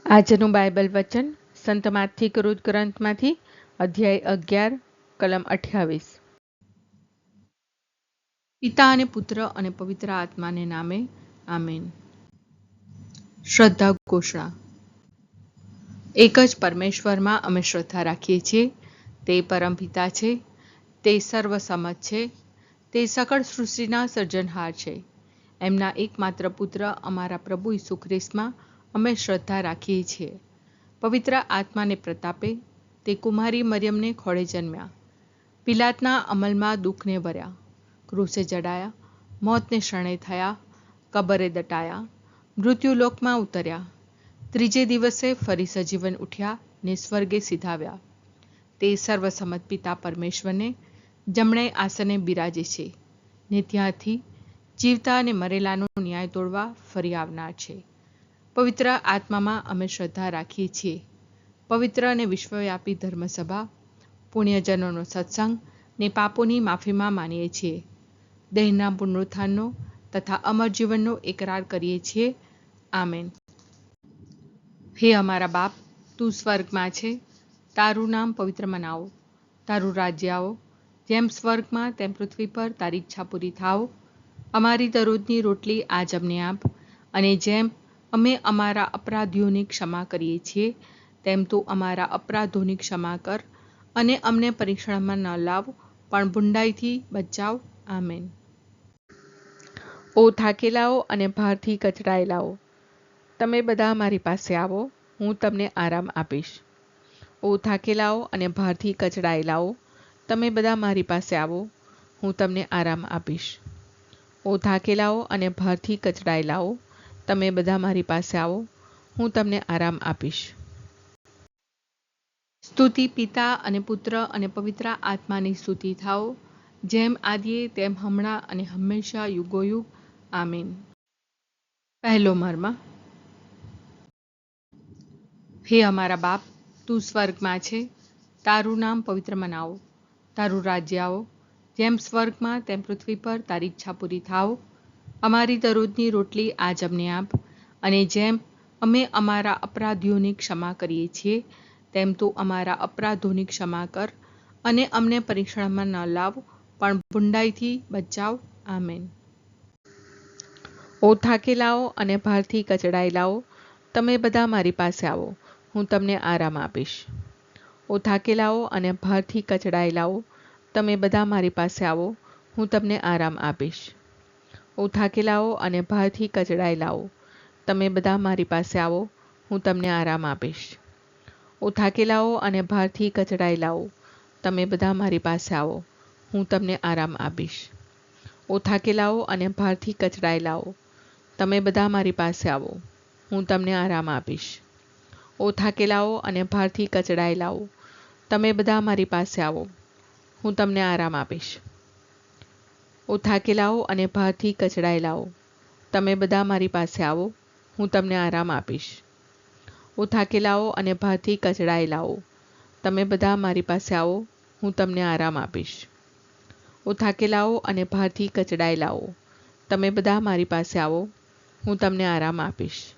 આજનું બાઇબલ વચન સંત માથી કૃત ગ્રંથમાંથી અધ્યાય 11 કલમ 28। પિતા અને પુત્ર અને પવિત્ર આત્માને નામે આમેન। શ્રદ્ધા ઘોષણા। એક જ પરમેશ્વરમાં અમે શ્રદ્ધા રાખીએ છીએ। તે પરમપિતા છે, તે સર્વસમત છે, તે સકળ સૃષ્ટિના સર્જનહાર છે। એમના એકમાત્ર પુત્ર અમારા પ્રભુ ઈસુ ખ્રિસ્તમાં અમે શ્રદ્ધા રાખીએ છીએ। પવિત્ર આત્માને પ્રતાપે તે કુમારી મરિયમને ખોળે જન્મ્યા, પિલાતના અમલમાં દુઃખને ભર્યા, ક્રૂસે જડાયા, મોતને શરણે થયા, કબરે દટાયા, મૃત્યુલોકમાં ઉતર્યા, ત્રીજે દિવસે ફરી સજીવન ઉઠ્યા ને સ્વર્ગે સિધાવ્યા। તે સર્વસમત પિતા પરમેશ્વરને જમણે આસને બિરાજે છે ને ત્યાંથી જીવતા અને મરેલાનો ન્યાય તોડવા ફરી આવનાર છે। પવિત્ર આત્મામાં અમે શ્રદ્ધા રાખીએ છીએ। પવિત્ર અને વિશ્વવ્યાપી ધર્મસભા, પુણ્યજનોનો સત્સંગ ને પાપોની માફીમાં માનીએ છીએ। દેહના પુનરુત્થાનનો તથા અમર જીવનનો એકરાર કરીએ છીએ। આમેન। હે અમારા બાપ, તું સ્વર્ગમાં છે, તારું નામ પવિત્ર મનાવો, તારું રાજ્ય આવો, જેમ સ્વર્ગમાં તેમ પૃથ્વી પર તારી ઈચ્છા પૂરી થાવ। અમારી દરરોજની રોટલી આજ અમને આપ, અને જેમ અમે અમારા અપરાધીઓની ક્ષમા કરીએ છીએ તેમ તું અમારા અપરાધોની ક્ષમા કર, અને અમને પરીક્ષણમાં ન લાવ પણ બુંડાઈથી બચાવ। આમેન। ઓ થાકેલાઓ અને ભારથી કચડાયેલાઓ, તમે બધા મારી પાસે આવો, હું તમને આરામ આપીશ। ઓ થાકેલાઓ અને ભારથી કચડાયેલાઓ, તમે બધા મારી પાસે આવો, હું તમને આરામ આપીશ। ઓ થાકેલાઓ અને ભારથી કચડાયેલાઓ, તમે બધા મારી પાસે આવો, હું તમને આરામ આપીશ। સ્તુતિ પિતા અને પુત્ર અને પવિત્ર આત્માની સ્તુતિ થાઓ, જેમ આદિએ તેમ હમણાં અને હંમેશા યુગોયુગ। આમીન। પહેલો મર્મ। હે અમારા બાપ, તું સ્વર્ગમાં છે, તારું નામ પવિત્ર મનાવો, તારું રાજ્ય આવો, જેમ સ્વર્ગમાં તેમ પૃથ્વી પર તારી ઈચ્છા પૂરી થાવ। અમારી દરરોજની રોટલી આજ અમને આપ, અને જેમ અમે અમારા અપરાધીઓની ક્ષમા કરીએ છીએ તેમ તું અમારા અપરાધોની ક્ષમા કર, અને અમને પરીક્ષણમાં ન લાવ પણ બુંડાઈથી બચાવ। આમેન। ઓ થાકેલાઓ અને ભારથી કચડાયેલાઓ, તમે બધા મારી પાસે આવો, હું તમને આરામ આપીશ। ઓ થાકેલાઓ અને ભારથી કચડાયેલાઓ, તમે બધા મારી પાસે આવો, હું તમને આરામ આપીશ। ઓ થાકેલાઓ અને ભારથી કચડાયેલાઓ, તમે બધા મારી પાસે આવો, હું તમને આરામ આપીશ। ઓ થાકેલાઓ અને ભારથી કચડાયેલાઓ, તમે બધા મારી પાસે આવો, હું તમને આરામ આપીશ। ઓ થાકેલાઓ અને ભારથી કચડાયેલાઓ, તમે બધા મારી પાસે આવો, હું તમને આરામ આપીશ। ઓ થાકેલાઓ અને ભારથી કચડાયેલાઓ, તમે બધા મારી પાસે આવો, હું તમને આરામ આપીશ। ઓ થાકેલાઓ અને ભારથી કચડાયેલાઓ, તમે બધા મારી પાસે આવો, હું તમને આરામ આપીશ। ઓ થાકેલાઓ અને ભારથી કચડાયેલાઓ, તમે બધા મારી પાસે આવો, હું તમને આરામ આપીશ। ઓ થાકેલાઓ અને ભારથી કચડાયેલાઓ, તમે બધા મારી પાસે આવો, હું તમને આરામ આપીશ।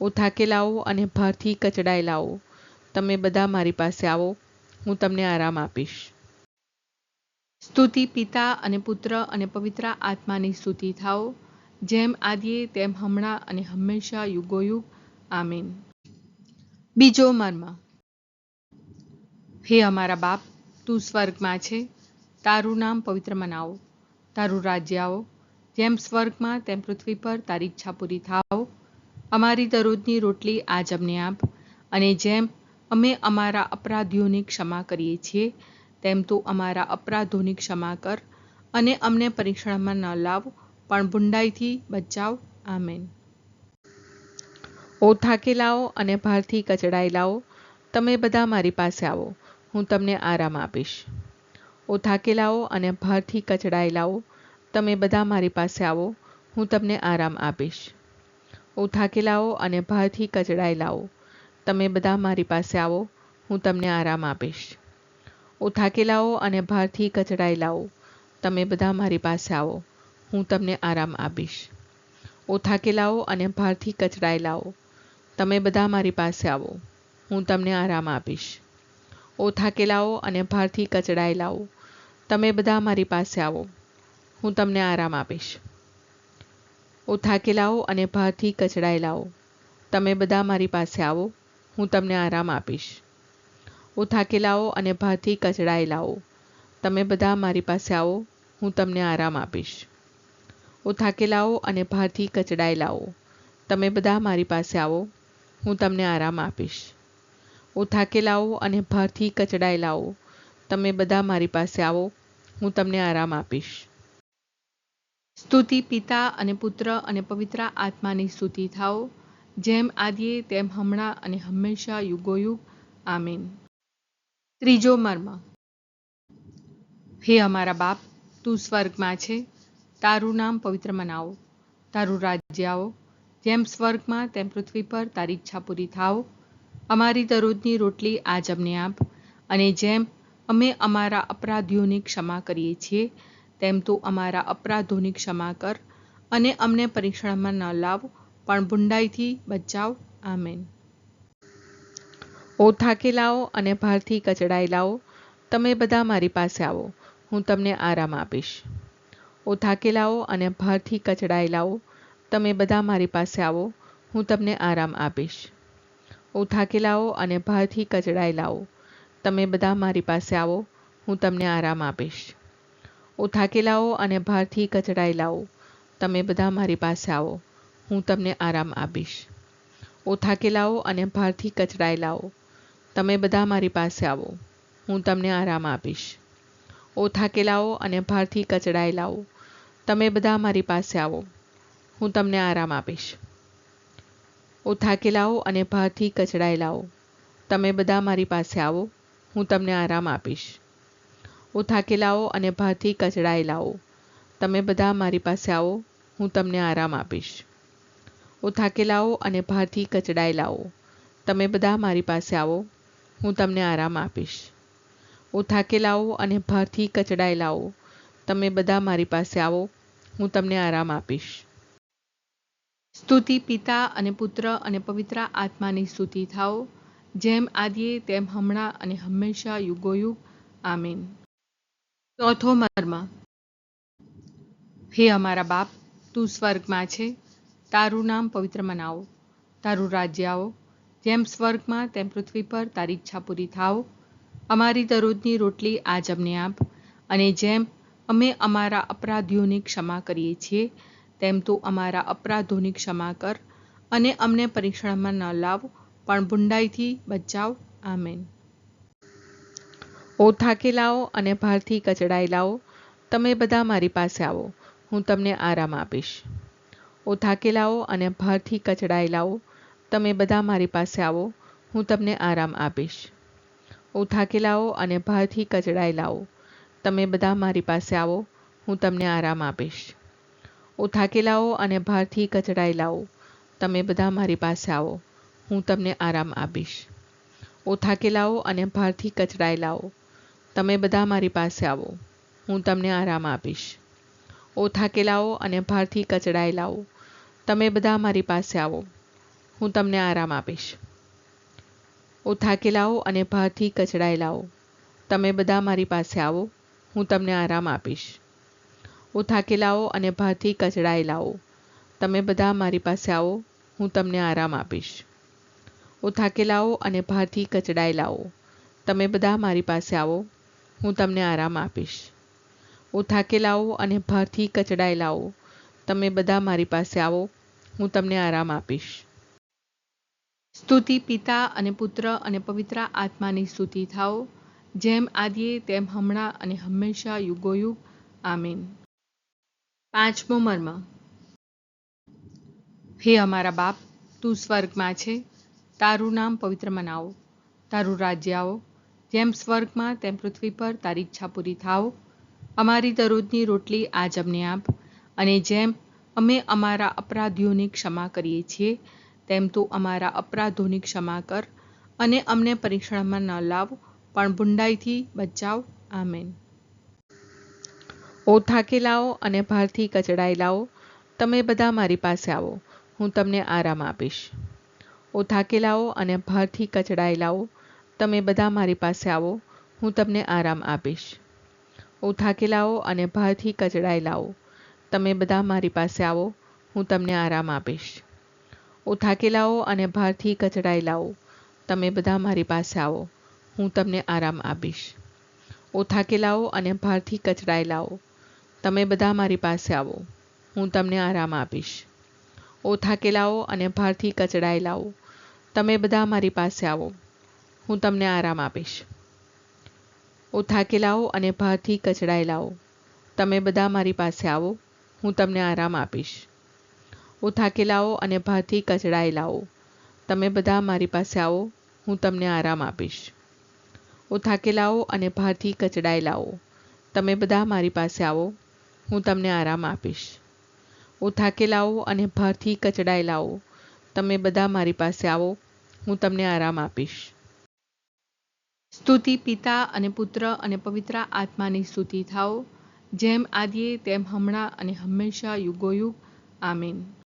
ઓ થાકેલાઓ અને ભારથી કચડાયેલાઓ, તમે બધા મારી પાસે આવો, હું તમને આરામ આપીશ। સ્તુતિ પિતા અને પુત્ર અને પવિત્ર આત્માની સ્તુતિ થાઓ, જેમ આદિએ તેમ હમણાં અને હંમેશા યુગોયુગ। આમીન। બીજો મર્મ। હે અમારા બાપ, તું સ્વર્ગમાં છે, તારું નામ પવિત્ર મનાવો, તારું રાજ્ય આવો, જેમ સ્વર્ગમાં તેમ પૃથ્વી પર તારી ઈચ્છા પૂરી થાવ। અમારી દરરોજની રોટલી આજ અમને આપ, અને જેમ અમે અમારા અપરાધીઓની ક્ષમા કરીએ છીએ તેમ તું અમારા અપરાધોની ક્ષમા કર, અને અમને પરીક્ષણમાં ન લાવ પણ બુંડાઈથી બચાવ। આમેન। ઓ થાકેલાઓ અને ભારથી કચડાયેલાઓ, તમે બધા મારી પાસે આવો, હું તમને આરામ આપીશ। ઓ થાકેલાઓ અને ભારથી કચડાયેલાઓ, તમે બધા મારી પાસે આવો, હું તમને આરામ આપીશ। ઓ થાકેલાઓ અને ભારથી કચડાયેલાઓ, તમે બધા મારી પાસે આવો, હું તમને આરામ આપીશ। ઓ થાકેલાઓ અને ભારથી કચડાયેલાઓ, તમે બધા મારી પાસે આવો, હું તમને આરામ આપીશ। ઓ થાકેલાઓ અને ભારથી કચડાયેલાઓ, તમે બધા મારી પાસે આવો, હું તમને આરામ આપીશ. ઓ થાકેલાઓ અને ભારથી કચડાયેલાઓ, તમે બધા મારી પાસે આવો, હું તમને આરામ આપીશ. ઓ થાકેલાઓ અને ભારથી કચડાયેલાઓ, તમે બધા મારી પાસે આવો, હું તમને આરામ આપીશ. ઓ થાકેલાઓ અને ભારથી કચડાયેલાઓ, તમે બધા મારી પાસે આવો, હું તમને આરામ આપીશ. ઓ થાકેલાઓ અને ભારથી કચડાયેલાઓ, તમે બધા મારી પાસે આવો, હું તમને આરામ આપીશ. ઓ થાકેલાઓ અને ભારથી કચડાયેલાઓ, તમે બધા મારી પાસે આવો, હું તમને આરામ આપીશ. સ્તુતિ પિતા અને પુત્ર અને પવિત્ર આત્માની સ્તુતિ થાઓ, જેમ આદિએ તેમ હમણાં અને હંમેશા યુગોયુગ. આમીન. ત્રીજો મર્મ. હે અમારા બાપ, તું સ્વર્ગમાં છે, તારું નામ પવિત્ર મનાવો, તારું રાજ્ય આવો, જેમ સ્વર્ગમાં તેમ પૃથ્વી પર તારી ઈચ્છા પૂરી થાઓ. અમારી દરરોજની રોટલી આજ અમને આપ, અને જેમ અમે અમારા અપરાધીઓની ક્ષમા કરીએ છીએ, તેમ તું અમારા અપરાધોની ક્ષમા કર, અને અમને પરીક્ષણમાં ન લાવ, પણ બુંડાઈથી બચાવ. આમેન. ઓ થાકેલાઓ અને ભારથી કચડાયેલાઓ, તમે બધા મારી પાસે આવો, હું તમને આરામ આપીશ. ઓ થાકેલાઓ અને ભારથી કચડાયેલાઓ, તમે બધા મારી પાસે આવો, હું તમને આરામ આપીશ. ઓ થાકેલાઓ અને ભારથી કચડાયેલાઓ, તમે બધા મારી પાસે આવો, હું તમને આરામ આપીશ. ઓ થાકેલાઓ અને ભારથી કચડાયેલાઓ, તમે બધા મારી પાસે આવો, હું તમને આરામ આપીશ. ઓ થાકેલાઓ અને ભારથી કચડાયેલાઓ, તમે બધા મારી પાસે આવો, હું તમને આરામ આપીશ. ઓ થાકેલાઓ અને ભારથી કચડાયેલાઓ, તમે બધા મારી પાસે આવો, હું તમને આરામ આપીશ. ઓ થાકેલાઓ અને ભારથી કચડાયેલાઓ, તમે બધા મારી પાસે આવો, હું તમને આરામ આપીશ. ઓ થાકેલાઓ અને ભારથી કચડાયેલાઓ, તમે બધા મારી પાસે આવો, હું તમને આરામ આપીશ. ઓ થાકેલાઓ અને ભારથી કચડાયેલાઓ, તમે બધા મારી પાસે આવો, હું તમને આરામ આપીશ. ઓ થાકેલાઓ અને ભારથી કચડાયેલાઓ, તમે બધા મારી પાસે આવો, હું તમને આરામ આપીશ. સ્તુતિ પિતા અને પુત્ર અને પવિત્ર આત્માની સ્તુતિ થાઓ, જેમ આદિએ તેમ હમણાં અને હંમેશા યુગોયુગ. આમીન. ચોથો મર્મ. હે અમારા બાપ, તું સ્વર્ગમાં છે, તારું નામ પવિત્ર મનાવો, તારું રાજ્ય આવો, જેમ સ્વર્ગમાં તેમ પૃથ્વી પર તારી ઈચ્છા પૂરી થાઓ. અમારી દરરોજની રોટલી આજ અમને આપ, અને જેમ અમે અમારા અપરાધીઓની ક્ષમા કરીએ છીએ, તેમ તું અમારા અપરાધોની ક્ષમા કર, અને અમને પરીક્ષણમાં ન લાવ, પણ બુંડાઈથી બચાવ. આમેન. ઓ થાકેલાઓ અને ભારથી કચડાયેલાઓ, તમે બધા મારી પાસે આવો, હું તમને આરામ આપીશ. ઓ થાકેલાઓ અને ભારથી કચડાયેલાઓ, તમે બધા મારી પાસે આવો, હું તમને આરામ આપીશ. ઓ થાકેલાઓ અને ભારથી કચડાયેલાઓ, તમે બધા મારી પાસે આવો, હું તમને આરામ આપીશ. ઓ થાકેલાઓ અને ભારથી કચડાયેલાઓ, તમે બધા મારી પાસે આવો, હું તમને આરામ આપીશ. ઓ થાકેલાઓ અને ભારથી કચડાયેલાઓ, તમે બધા મારી પાસે આવો, હું તમને આરામ આપીશ. ઓ થાકેલાઓ અને ભારથી કચડાયેલાઓ, તમે બધા મારી પાસે આવો, હું તમને આરામ આપીશ. ઓ થાકેલાઓ અને ભારથી કચડાયેલાઓ, તમે બધા મારી પાસે આવો, હું તમને આરામ આપીશ. ઓ થાકેલાઓ અને ભારથી કચડાયેલાઓ, તમે બધા મારી પાસે આવો, હું તમને આરામ આપીશ. ઓ થાકેલાઓ અને ભારથી કચડાયેલાઓ, તમે બધા મારી પાસે આવો, હું તમને આરામ આપીશ. ઓ થાકેલાઓ અને ભારથી કચડાયેલાઓ, તમે બધા મારી પાસે આવો, હું તમને આરામ આપીશ. સ્તુતિ પિતા અને પુત્ર અને પવિત્ર આત્માની સ્તુતિ થાઓ, જેમ આદિએ તેમ હમણાં અને હંમેશા યુગોયુગ. આમીન. પાંચમો મર્મ. હે અમારા બાપ, તું સ્વર્ગમાં છે, તારું નામ પવિત્ર મનાવો, તારું રાજ્ય આવો, જેમ સ્વર્ગમાં તેમ પૃથ્વી પર તારી ઈચ્છા પૂરી થાઓ. અમારી દરરોજની રોટલી આજ અમને આપ, અને જેમ અમે અમારા અપરાધીઓની ક્ષમા કરીએ છીએ, તેમ તું અમારા અપરાધોની ક્ષમા કર, અને અમને પરીક્ષણમાં ન લાવ, પણ બુંડાઈથી બચાવ. આમેન. ઓ થાકેલાઓ અને ભારથી કચડાયેલાઓ, તમે બધા મારી પાસે આવો, હું તમને આરામ આપીશ. ઓ થાકેલાઓ અને ભારથી કચડાયેલાઓ, તમે બધા મારી પાસે આવો, હું તમને આરામ આપીશ. ઓ થાકેલાઓ અને ભારથી કચડાયેલાઓ, તમે બધા મારી પાસે આવો, હું તમને આરામ આપીશ. ઓ થાકેલાઓ અને ભારથી કચડાયેલાઓ, તમે બધા મારી પાસે આવો, હું તમને આરામ આપીશ. ઓ થાકેલાઓ અને ભારથી કચડાયેલાઓ, તમે બધા મારી પાસે આવો, હું તમને આરામ આપીશ. ઓ થાકેલાઓ અને ભારથી કચડાયેલાઓ, તમે બધા મારી પાસે આવો, હું તમને આરામ આપીશ. ઓ થાકેલાઓ અને ભારથી કચડાયેલાઓ, તમે બધા મારી પાસે આવો, હું તમને આરામ આપીશ. ઓ થાકેલાઓ અને ભારથી કચડાયેલાઓ, તમે બધા મારી પાસે આવો, હું તમને આરામ આપીશ. ઓ થાકેલાઓ અને ભારથી કચડાયેલાઓ, તમે બધા મારી પાસે આવો, હું તમને આરામ આપીશ. ઓ થાકેલાઓ અને ભારથી કચડાયેલાઓ, તમે બધા મારી પાસે આવો, હું તમને આરામ આપીશ. સ્તુતિ પિતા અને પુત્ર અને પવિત્ર આત્માની સ્તુતિ થાઓ, જેમ આદિએ તેમ હમણાં અને હંમેશા યુગોયુગ. આમીન.